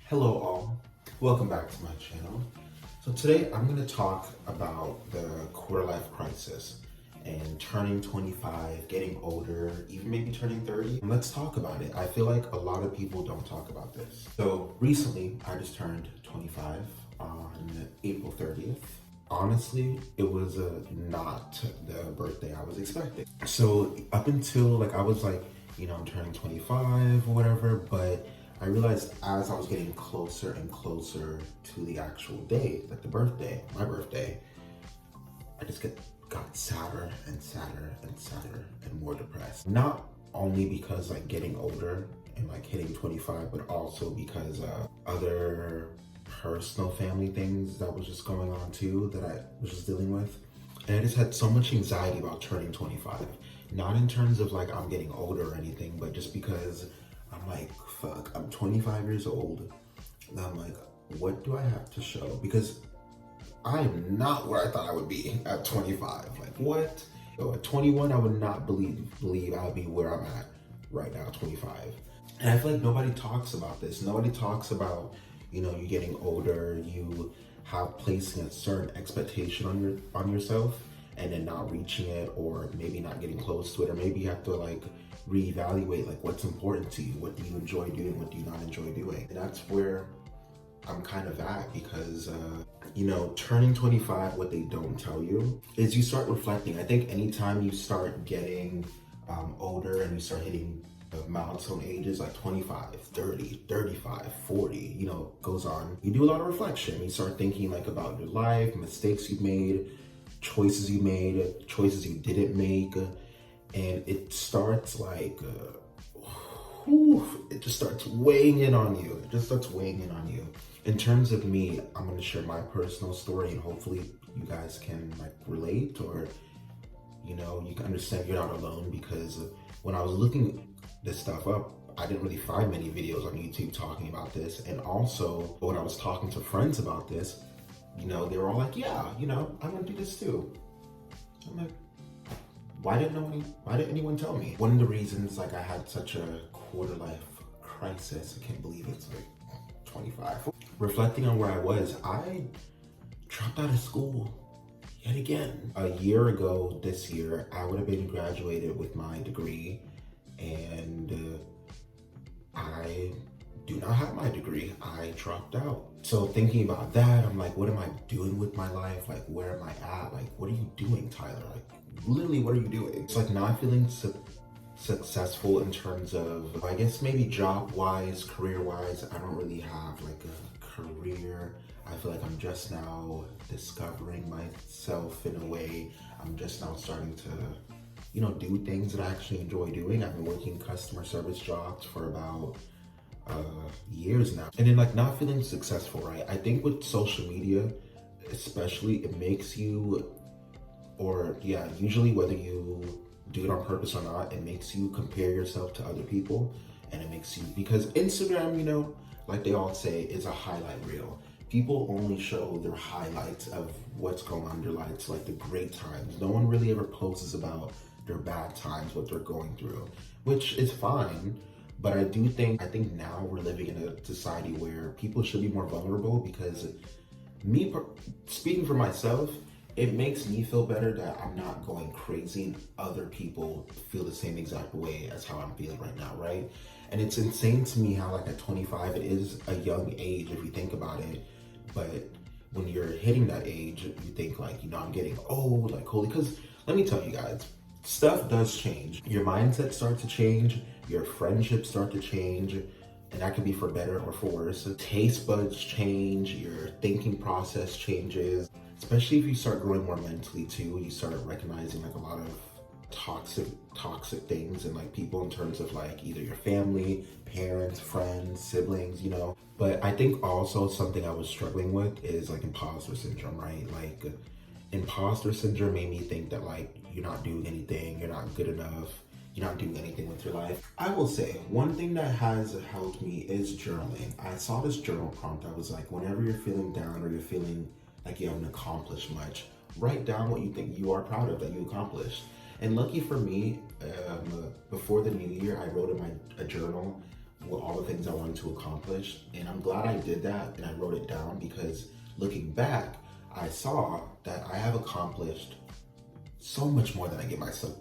Hello all, welcome back to my channel. So today I'm going to talk about the quarter life crisis and turning 25, getting older, even maybe turning 30. And let's talk about it. I feel like a lot of people don't talk about this. So recently I just turned 25 on April 30th. Honestly, it was not the birthday I was expecting. So up until I was I'm turning 25 or whatever, but I realized as I was getting closer and closer to the actual day, like the birthday, my birthday, I just got sadder and sadder and sadder and more depressed. Not only because getting older and hitting 25, but also because other personal family things that was just going on too that I was just dealing with. And I just had so much anxiety about turning 25. Not in terms of I'm getting older or anything, but just because I'm fuck, I'm 25 years old. And I'm what do I have to show? Because I am not where I thought I would be at 25. What? So at 21, I would not believe I would be where I'm at right now, 25. And I feel like nobody talks about this. Nobody talks about, you getting older, you have placing a certain expectation on yourself and then not reaching it, or maybe not getting close to it, or maybe you have to reevaluate what's important to you, what do you enjoy doing, what do you not enjoy doing. And that's where I'm kind of at, because turning 25, what they don't tell you is you start reflecting. I think anytime you start getting older and you start hitting milestone ages 25, 30, 35, 40, goes on, you do a lot of reflection. You start thinking about your life, mistakes you've made, choices you made, choices you didn't make, and it starts it just starts weighing in on you. It just starts weighing in on you. In terms of me, I'm going to share my personal story, and hopefully you guys can relate, or you can understand you're not alone. Because when I was looking this stuff up, I didn't really find many videos on YouTube talking about this. And also when I was talking to friends about this, they were all yeah, I'm gonna do this too. I'm why didn't anyone tell me? One of the reasons I had such a quarter life crisis, I can't believe it's 25. Reflecting on where I was, I dropped out of school yet again. A year ago this year, I would have been graduated with my degree, and I do not have my degree. I dropped out. So thinking about that, I'm what am I doing with my life? Where am I at? What are you doing, Tyler? Literally, what are you doing? It's not feeling successful in terms of, I guess maybe job-wise, career-wise. I don't really have a career. I feel I'm just now discovering myself in a way. I'm just now starting to do things that I actually enjoy doing. I've been working customer service jobs for about years now, and then not feeling successful, right? I think with social media especially, it makes you, or yeah, usually whether you do it on purpose or not, it makes you compare yourself to other people. And it makes you, because Instagram, they all say, is a highlight reel. People only show their highlights of what's going on in their lives, the great times. No one really ever posts about their bad times, what they're going through, which is fine. But I think now we're living in a society where people should be more vulnerable, because speaking for myself, it makes me feel better that I'm not going crazy and other people feel the same exact way as how I'm feeling right now, right? And it's insane to me how at 25, it is a young age if you think about it. But when you're hitting that age, you think I'm getting old, holy, because let me tell you guys, stuff does change. Your mindset starts to change, your friendships start to change, and that could be for better or for worse. Taste buds change, your thinking process changes, especially if you start growing more mentally too. You start recognizing a lot of toxic things and people, in terms of either your family, parents, friends, siblings, But I think also something I was struggling with is imposter syndrome, right? Imposter syndrome made me think that you're not doing anything, you're not good enough, you're not doing anything with your life. I will say one thing that has helped me is journaling. I saw this journal prompt. I was whenever you're feeling down, or you're feeling you haven't accomplished much, write down what you think you are proud of that you accomplished. And lucky for me, before the new year, I wrote in a journal with all the things I wanted to accomplish. And I'm glad I did that and I wrote it down, because looking back, I saw that I have accomplished so much more than I give myself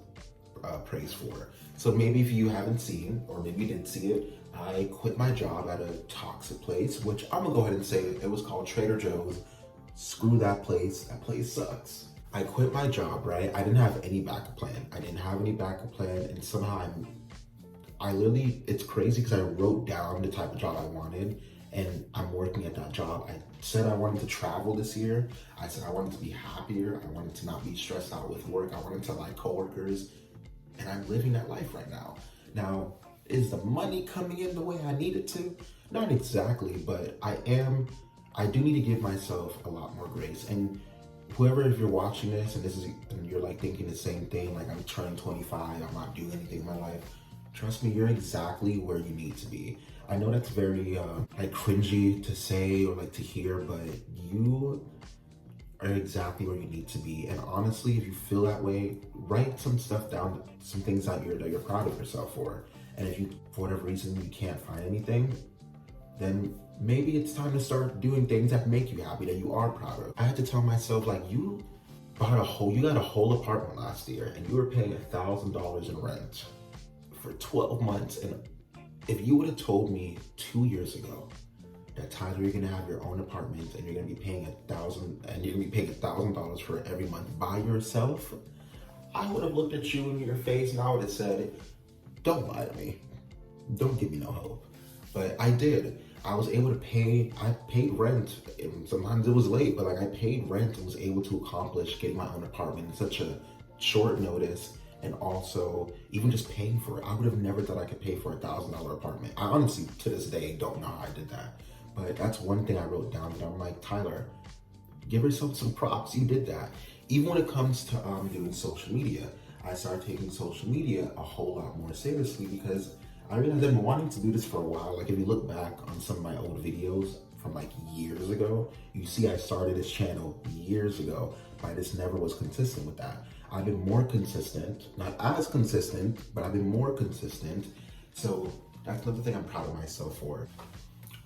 praise for. So maybe if you haven't seen, or maybe you did see it, I quit my job at a toxic place, which I'm gonna go ahead and say it was called Trader Joe's. Screw that place. That place sucks. I quit my job, right? I didn't have any backup plan. And somehow I literally, it's crazy because I wrote down the type of job I wanted, and I'm working at that job. I said I wanted to travel this year. I said I wanted to be happier. I wanted to not be stressed out with work. I wanted to like coworkers, and I'm living that life right now. Now, is the money coming in the way I need it to? Not exactly, but I do need to give myself a lot more grace. And whoever, if you're watching this and you're like thinking the same thing, like I'm turning 25, I'm not doing anything in my life, trust me, you're exactly where you need to be. I know that's very like cringy to say or like to hear, but you are exactly where you need to be. And honestly, if you feel that way, write some stuff down, some things that you're proud of yourself for. And if you, for whatever reason, you can't find anything, then maybe it's time to start doing things that make you happy, that you are proud of. I had to tell myself, like, you got a whole apartment last year, and you were paying $1,000 in rent for 12 months. And if you would have told me 2 years ago that Tyler, you're gonna have your own apartment and you're gonna be paying $1,000 for every month by yourself, I would have looked at you in your face and I would have said, don't lie to me. Don't give me no hope. But I did. I was able to I paid rent, and sometimes it was late, but like I paid rent and was able to accomplish getting my own apartment in such a short notice. And also, even just paying for it, I would have never thought I could pay for $1,000 apartment. I honestly, to this day, don't know how I did that. But that's one thing I wrote down that I'm like, Tyler, give yourself some props. You did that. Even when it comes to doing social media, I started taking social media a whole lot more seriously, because I realized I've been wanting to do this for a while. Like if you look back on some of my old videos from like years ago, you see I started this channel years ago, but I just never was consistent with that. I've been more consistent, not as consistent, but I've been more consistent. So that's another thing I'm proud of myself for.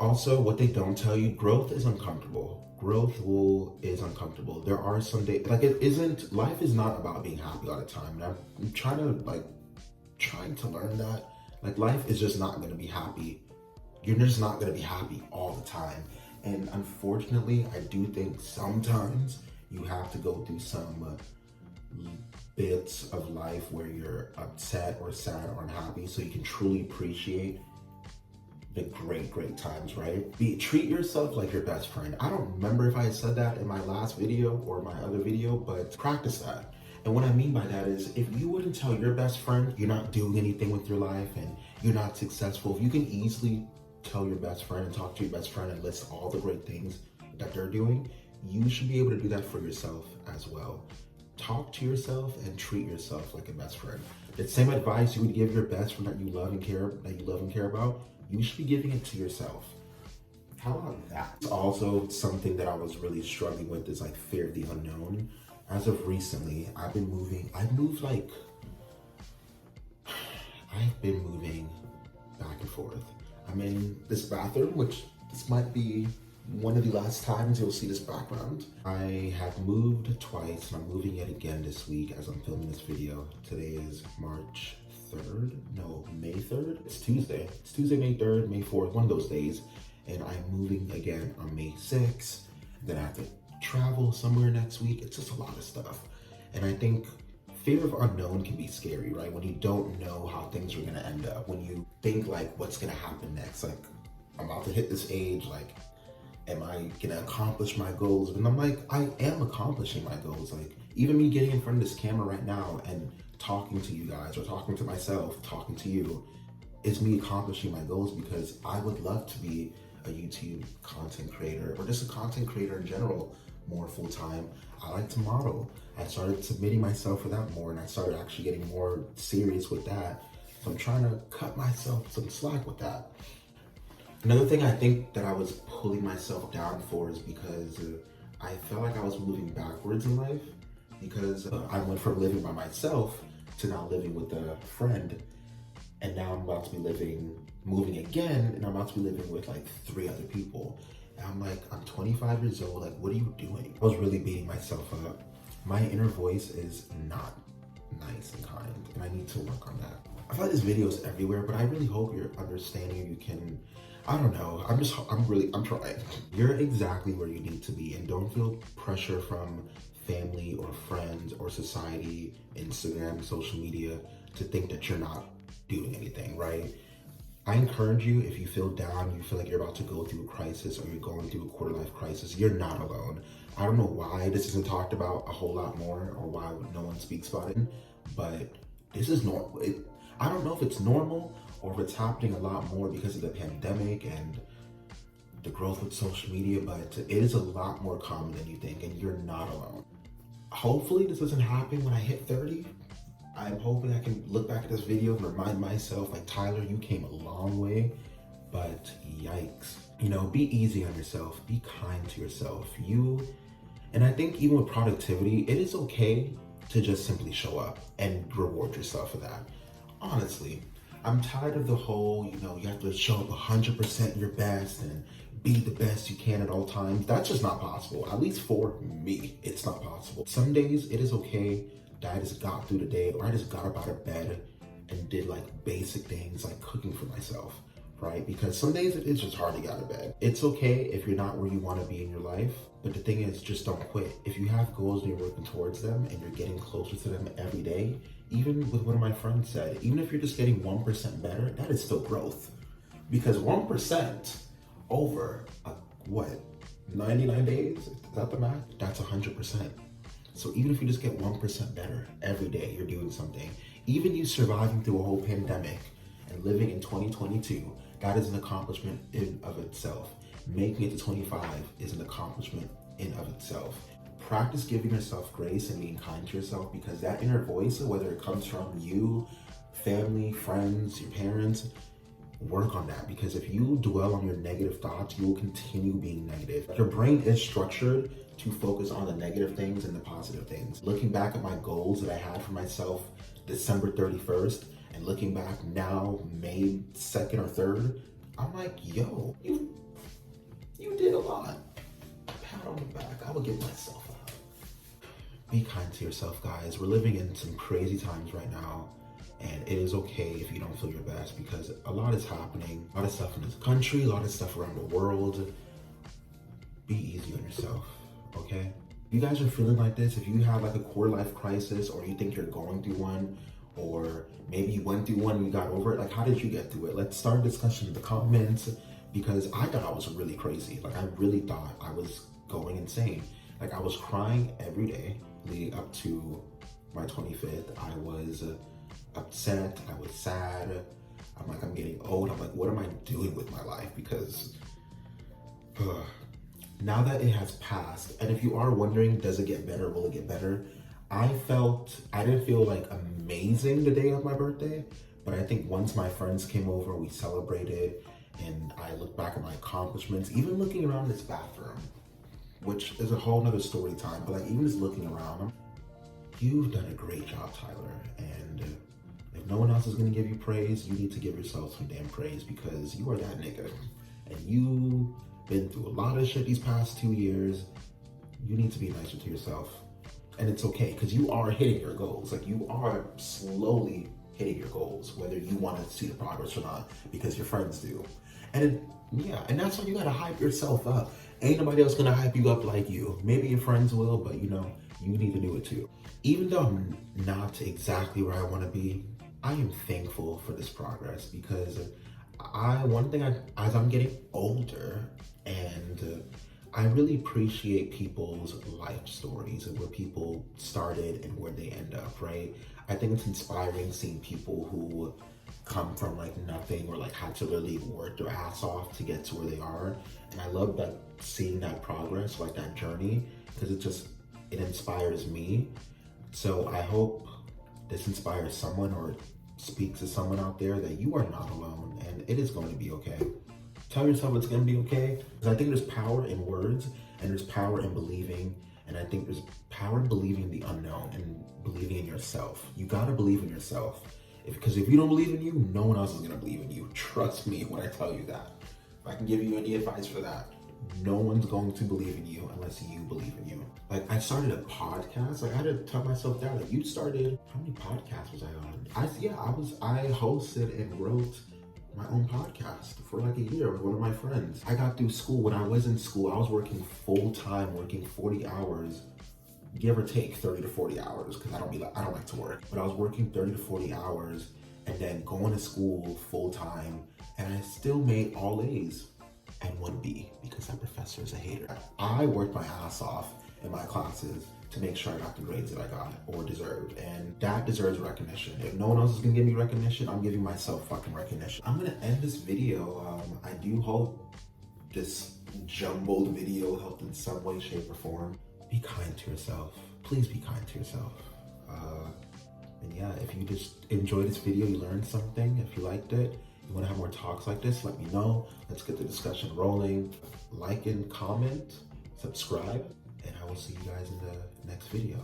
Also, what they don't tell you, growth is uncomfortable. Is uncomfortable. There are some days, like life is not about being happy all the time. And I'm trying to learn that. Like life is just not gonna be happy. You're just not gonna be happy all the time. And unfortunately, I do think sometimes you have to go through some bits of life where you're upset or sad or unhappy so you can truly appreciate the great times, right? Treat yourself like your best friend. I don't remember if I said that in my last video or my other video, but practice that. And what I mean by that is, if you wouldn't tell your best friend you're not doing anything with your life and you're not successful, if you can easily tell your best friend and talk to your best friend and list all the great things that they're doing, you should be able to do that for yourself as well. Talk to yourself and treat yourself like a best friend. The same advice you would give your best friend that you love and care about, you should be giving it to yourself. How about that? Also, something that I was really struggling with is like fear of the unknown. As of recently, I've been moving back and forth. I'm in this bathroom, which this might be one of the last times you'll see this background. I have moved twice, and I'm moving yet again this week as I'm filming this video. Today is May 3rd. It's Tuesday. It's Tuesday, May 3rd, May 4th, one of those days. And I'm moving again on May 6th. Then I have to travel somewhere next week. It's just a lot of stuff. And I think fear of unknown can be scary, right? When you don't know how things are gonna end up, when you think like, what's gonna happen next? Like, I'm about to hit this age, like, am I gonna accomplish my goals? And I'm like, I am accomplishing my goals. Like, even me getting in front of this camera right now and talking to you guys, or talking to myself, talking to you, is me accomplishing my goals, because I would love to be a YouTube content creator, or just a content creator in general, more full-time. I like to model. I started submitting myself for that more, and I started actually getting more serious with that. So I'm trying to cut myself some slack with that. Another thing I think that I was pulling myself down for is because I felt like I was moving backwards in life, because I went from living by myself to now living with a friend, and now I'm about to be living moving again, and I'm about to be living with like 3 other people. And I'm like, I'm 25 years old, like, what are you doing? I was really beating myself up. My inner voice is not nice and kind, and I need to work on that. I feel like this video is everywhere, but I really hope you're understanding and you can, I don't know, I'm trying. You're exactly where you need to be, and don't feel pressure from family or friends or society, Instagram, social media, to think that you're not doing anything, right? I encourage you, if you feel down, you feel like you're about to go through a crisis or you're going through a quarter life crisis, you're not alone. I don't know why this isn't talked about a whole lot more or why no one speaks about it, but this is normal. I don't know if it's normal or if it's happening a lot more because of the pandemic and the growth with social media, but it is a lot more common than you think, and you're not alone. Hopefully this doesn't happen when I hit 30. I'm hoping I can look back at this video and remind myself, like, Tyler, you came a long way, but yikes. You know, be easy on yourself, be kind to yourself. And I think even with productivity, it is okay to just simply show up and reward yourself for that. Honestly, I'm tired of the whole, you have to show up 100% your best and be the best you can at all times. That's just not possible. At least for me, it's not possible. Some days it is okay that I just got through the day, or I just got up out of bed and did like basic things like cooking for myself, right? Because some days it's just hard to get out of bed. It's okay if you're not where you want to be in your life, but the thing is, just don't quit. If you have goals and you're working towards them and you're getting closer to them every day, even with one of my friends said, even if you're just getting 1% better, that is still growth. Because 1% over, 99 days? Is that the math? That's 100%. So even if you just get 1% better every day, you're doing something. Even you surviving through a whole pandemic and living in 2022, that is an accomplishment in of itself. Making it to 25 is an accomplishment in of itself. Practice giving yourself grace and being kind to yourself, because that inner voice, whether it comes from you, family, friends, your parents, work on that. Because if you dwell on your negative thoughts, you will continue being negative. Your brain is structured to focus on the negative things and the positive things. Looking back at my goals that I had for myself December 31st, and looking back now, May 2nd or 3rd, I'm like, yo, you did a lot. Pat on the back. I would give myself a. Be kind to yourself, guys. We're living in some crazy times right now, and it is okay if you don't feel your best, because a lot is happening. A lot of stuff in this country, a lot of stuff around the world. Be easy on yourself, okay? If you guys are feeling like this, if you have like a quarter life crisis, or you think you're going through one, or maybe you went through one and you got over it, like, how did you get through it? Let's start a discussion in the comments, because I thought I was really crazy. Like, I really thought I was going insane. Like, I was crying every day leading up to my 25th. I was upset, I was sad. I'm like, I'm getting old. I'm like, what am I doing with my life? Because now that it has passed, and if you are wondering, does it get better? Will it get better? I didn't feel like amazing the day of my birthday, but I think once my friends came over, we celebrated, and I looked back at my accomplishments, even looking around this bathroom, which is a whole nother story time, but like, even just looking around, you've done a great job, Tyler, and if no one else is gonna give you praise, you need to give yourself some damn praise, because you are that nigga, and you've been through a lot of shit these past 2 years. You need to be nicer to yourself. And it's okay, because you are hitting your goals. Like, you are slowly hitting your goals, whether you want to see the progress or not, because your friends do. And and that's why you gotta hype yourself up. Ain't nobody else gonna hype you up like you. Maybe your friends will, but you need to do it too. Even though I'm not exactly where I want to be, I am thankful for this progress, because as I'm getting older, and I really appreciate people's life stories and where people started and where they end up, right? I think it's inspiring seeing people who come from like nothing, or like had to really work their ass off to get to where they are. And I love that, seeing that progress, like that journey, because it inspires me. So I hope this inspires someone, or speaks to someone out there, that you are not alone, and it is going to be okay. Tell yourself it's going to be okay, because I think there's power in words, and there's power in believing, and I think there's power in believing the unknown and believing in yourself. You got to believe in yourself. Because if you don't believe in you, no one else is gonna believe in you. Trust me when I tell you that. If I can give you any advice for that, no one's going to believe in you unless you believe in you. Like, I started a podcast. Like, I had to tell myself that. Like, you started, how many podcasts was I on? I hosted and wrote my own podcast for like a year with one of my friends. I got through school. When I was in school, I was working full time, working 40 hours, give or take 30 to 40 hours, because I don't like to work. But I was working 30 to 40 hours and then going to school full time, and I still made all A's and 1B because that professor is a hater. I worked my ass off in my classes to make sure I got the grades that I got or deserved, and that deserves recognition. If no one else is gonna give me recognition, I'm giving myself fucking recognition. I'm gonna end this video. I do hope this jumbled video helped in some way, shape, or form. Be kind to yourself. Please be kind to yourself. And yeah, if you just enjoyed this video, you learned something, if you liked it, you want to have more talks like this, let me know. Let's get the discussion rolling. Like and comment, subscribe, and I will see you guys in the next video.